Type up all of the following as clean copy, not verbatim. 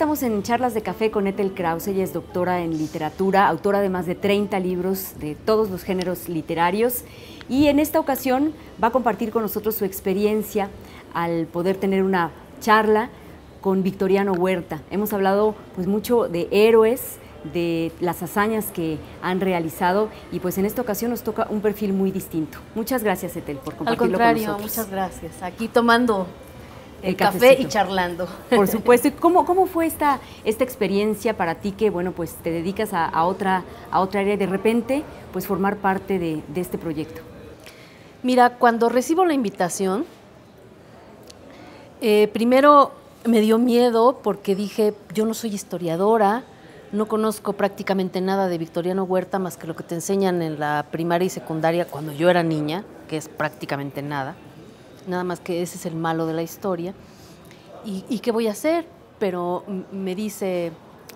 estamos en Charlas de Café con Ethel Krause. Ella es doctora en literatura, autora de más de 30 libros de todos los géneros literarios, y en esta ocasión va a compartir con nosotros su experiencia al poder tener una charla con Victoriano Huerta. Hemos hablado pues mucho de héroes, de las hazañas que han realizado, y pues en esta ocasión nos toca un perfil muy distinto. Muchas gracias, Ethel, por compartirlo con nosotros. Al contrario, muchas gracias. Aquí tomando el café y charlando. Por supuesto. ¿Y cómo fue esta experiencia para ti, que bueno, pues te dedicas a otra área, y de repente pues formar parte de este proyecto? Mira, cuando recibo la invitación, primero me dio miedo porque dije, yo no soy historiadora, no conozco prácticamente nada de Victoriano Huerta más que lo que te enseñan en la primaria y secundaria cuando yo era niña, que es prácticamente nada. Nada más que ese es el malo de la historia. ¿Y qué voy a hacer? Pero me dice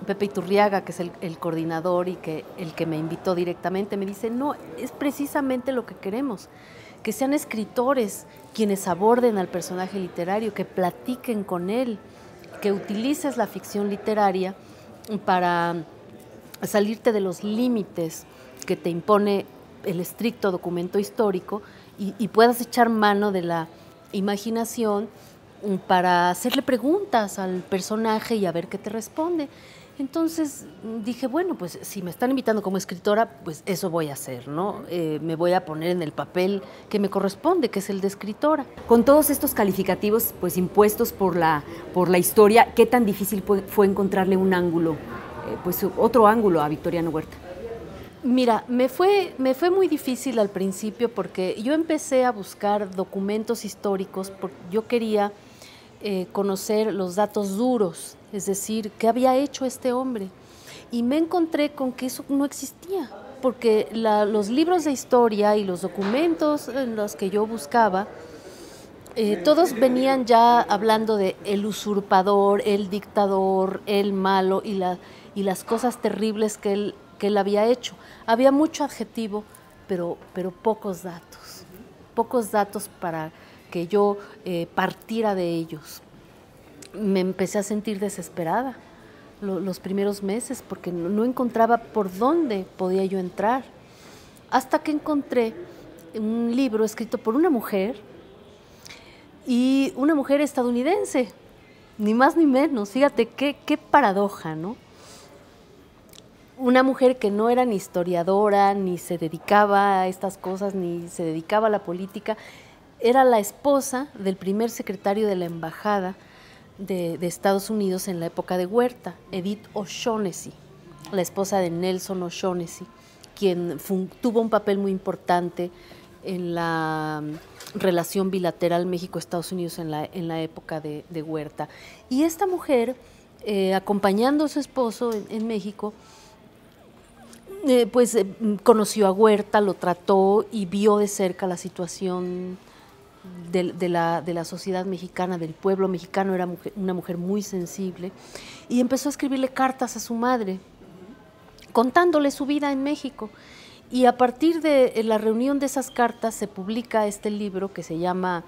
Pepe Iturriaga, que es el coordinador y el que me invitó directamente, me dice, no, es precisamente lo que queremos, que sean escritores quienes aborden al personaje literario, que platiquen con él, que utilices la ficción literaria para salirte de los límites que te impone el estricto documento histórico y puedas echar mano de la imaginación para hacerle preguntas al personaje y a ver qué te responde. Entonces dije, bueno, pues si me están invitando como escritora, pues eso voy a hacer, ¿no? Me voy a poner en el papel que me corresponde, que es el de escritora. Con todos estos calificativos pues impuestos por la historia, ¿qué tan difícil fue encontrarle un ángulo, pues otro ángulo a Victoriano Huerta? Mira, me fue muy difícil al principio porque yo empecé a buscar documentos históricos porque yo quería conocer los datos duros, es decir, qué había hecho este hombre. Y me encontré con que eso no existía, porque los libros de historia y los documentos en los que yo buscaba, todos venían ya hablando de el usurpador, el dictador, el malo y las cosas terribles que él había hecho. Había mucho adjetivo, pero pocos datos para que yo partiera de ellos. Me empecé a sentir desesperada los primeros meses porque no encontraba por dónde podía yo entrar, hasta que encontré un libro escrito por una mujer, y una mujer estadounidense, ni más ni menos. Fíjate qué paradoja, ¿no? Una mujer que no era ni historiadora, ni se dedicaba a estas cosas, ni se dedicaba a la política, era la esposa del primer secretario de la embajada de Estados Unidos en la época de Huerta, Edith O'Shaughnessy, la esposa de Nelson O'Shaughnessy, quien tuvo un papel muy importante en la relación bilateral México-Estados Unidos en la época de Huerta. Y esta mujer, acompañando a su esposo en México, conoció a Huerta, lo trató y vio de cerca la situación de la sociedad mexicana, del pueblo mexicano. Era una mujer muy sensible, y empezó a escribirle cartas a su madre, contándole su vida en México. Y a partir de la reunión de esas cartas se publica este libro que se llama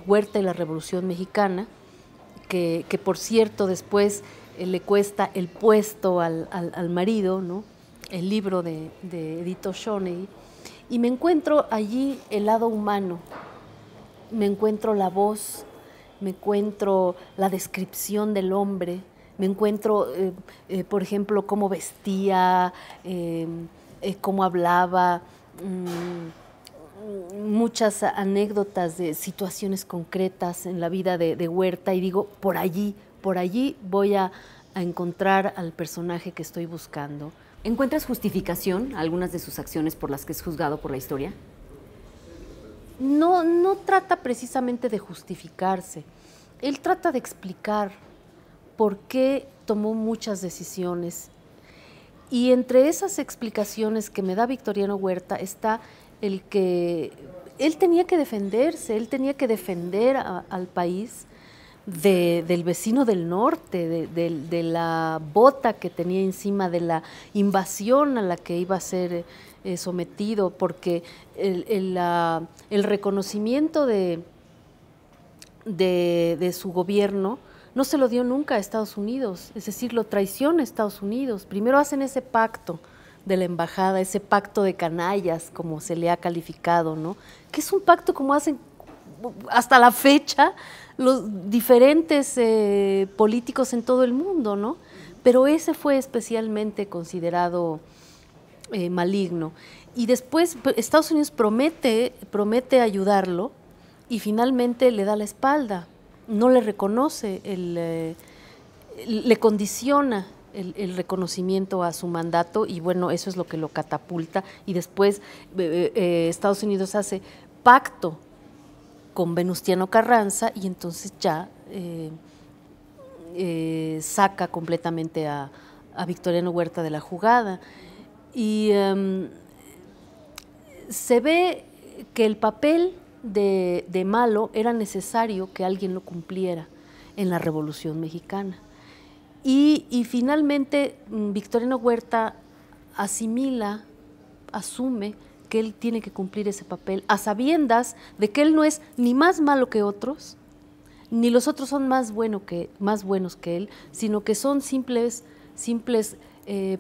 Huerta y la Revolución Mexicana, que por cierto después le cuesta el puesto al marido, ¿no? El libro de Edith O'Shaughnessy, y me encuentro allí el lado humano, me encuentro la voz, me encuentro la descripción del hombre, me encuentro, por ejemplo, cómo vestía, cómo hablaba, muchas anécdotas de situaciones concretas en la vida de Huerta, y digo, por allí voy a encontrar al personaje que estoy buscando. ¿Encuentras justificación a algunas de sus acciones por las que es juzgado por la historia? No trata precisamente de justificarse. Él trata de explicar por qué tomó muchas decisiones. Y entre esas explicaciones que me da Victoriano Huerta está el que él tenía que defenderse, él tenía que defender al país del vecino del norte, de la bota que tenía encima, de la invasión a la que iba a ser sometido, porque el reconocimiento de su gobierno no se lo dio nunca a Estados Unidos, es decir, lo traiciona a Estados Unidos. Primero hacen ese pacto de la embajada, ese pacto de canallas, como se le ha calificado, ¿no? Que es un pacto como hacen hasta la fecha los diferentes políticos en todo el mundo, ¿no? Pero ese fue especialmente considerado maligno. Y después Estados Unidos promete ayudarlo y finalmente le da la espalda, no le reconoce, le condiciona el reconocimiento a su mandato y bueno, eso es lo que lo catapulta y después Estados Unidos hace pacto con Venustiano Carranza y entonces ya saca completamente a Victoriano Huerta de la jugada y se ve que el papel de malo era necesario que alguien lo cumpliera en la Revolución Mexicana. Y finalmente Victoriano Huerta asume que él tiene que cumplir ese papel, a sabiendas de que él no es ni más malo que otros, ni los otros son más buenos que él, sino que son simples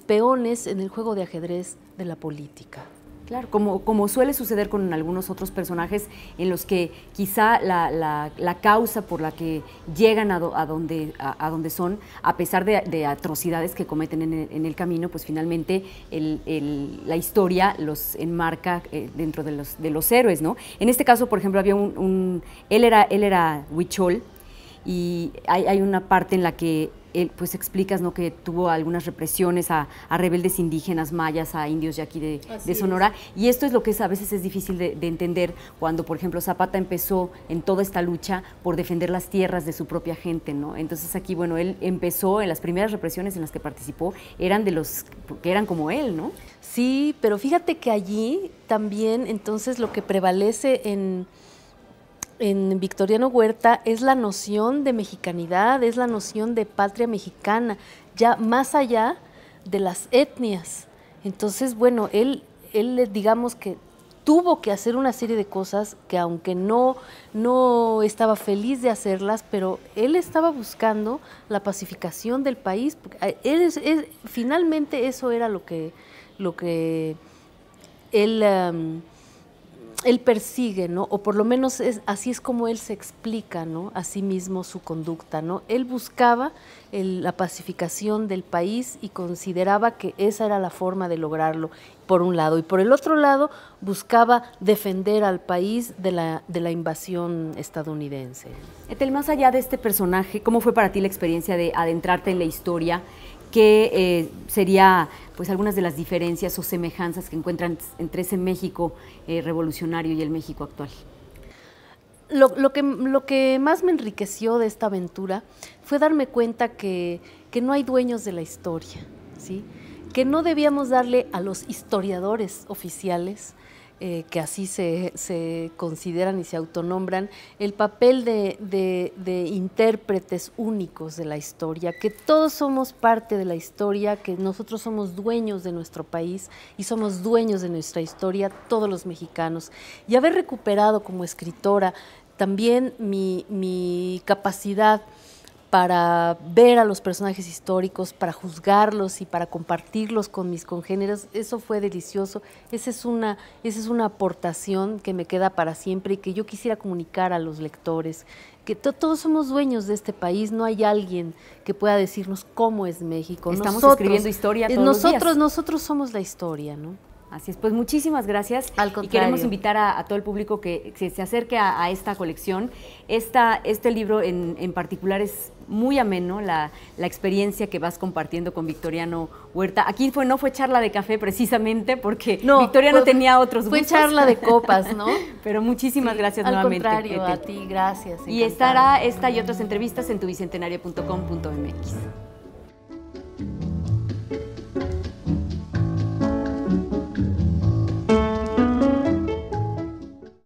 peones en el juego de ajedrez de la política. Claro, como suele suceder con algunos otros personajes en los que quizá la causa por la que llegan a donde son, a pesar de atrocidades que cometen en el camino, pues finalmente la historia los enmarca dentro de los héroes, ¿no? En este caso, por ejemplo, había él era huichol y hay una parte en la que él, pues explicas, ¿no?, que tuvo algunas represiones a rebeldes indígenas, mayas, a indios de aquí de Sonora, y esto es lo que a veces es difícil de entender cuando, por ejemplo, Zapata empezó en toda esta lucha por defender las tierras de su propia gente, ¿no? Entonces aquí, bueno, él empezó en las primeras represiones en las que participó, eran de los que eran como él, ¿no? Sí, pero fíjate que allí también entonces lo que prevalece en Victoriano Huerta es la noción de mexicanidad, es la noción de patria mexicana, ya más allá de las etnias. Entonces, bueno, él digamos que tuvo que hacer una serie de cosas que aunque no estaba feliz de hacerlas, pero él estaba buscando la pacificación del país. Finalmente eso era lo que él persigue, ¿no? O por lo menos así es como él se explica, ¿no?, a sí mismo su conducta, ¿no? Él buscaba la pacificación del país y consideraba que esa era la forma de lograrlo, por un lado. Y por el otro lado, buscaba defender al país de la invasión estadounidense. Ethel, más allá de este personaje, ¿cómo fue para ti la experiencia de adentrarte en la historia? ¿Qué sería, pues, algunas de las diferencias o semejanzas que encuentran entre ese México revolucionario y el México actual? Lo que más me enriqueció de esta aventura fue darme cuenta que no hay dueños de la historia, ¿sí? Que no debíamos darle a los historiadores oficiales, que así se consideran y se autonombran, el papel de intérpretes únicos de la historia, que todos somos parte de la historia, que nosotros somos dueños de nuestro país y somos dueños de nuestra historia, todos los mexicanos. Y haber recuperado como escritora también mi capacidad para ver a los personajes históricos, para juzgarlos y para compartirlos con mis congéneros, eso fue delicioso. Esa es una aportación que me queda para siempre y que yo quisiera comunicar a los lectores, que todos somos dueños de este país, no hay alguien que pueda decirnos cómo es México. Estamos escribiendo historia todos los días. Nosotros somos la historia, ¿no? Así es, pues muchísimas gracias. Al contrario. Y queremos invitar a todo el público que se acerque a esta colección. Este libro en particular es muy ameno, la experiencia que vas compartiendo con Victoriano Huerta. Aquí no fue charla de café precisamente porque Victoriano tenía otros gustos. Fue charla de copas, ¿no? Pero muchísimas gracias nuevamente. Al contrario, a ti, gracias. Y estará esta y otras entrevistas en tubicentenario.com.mx.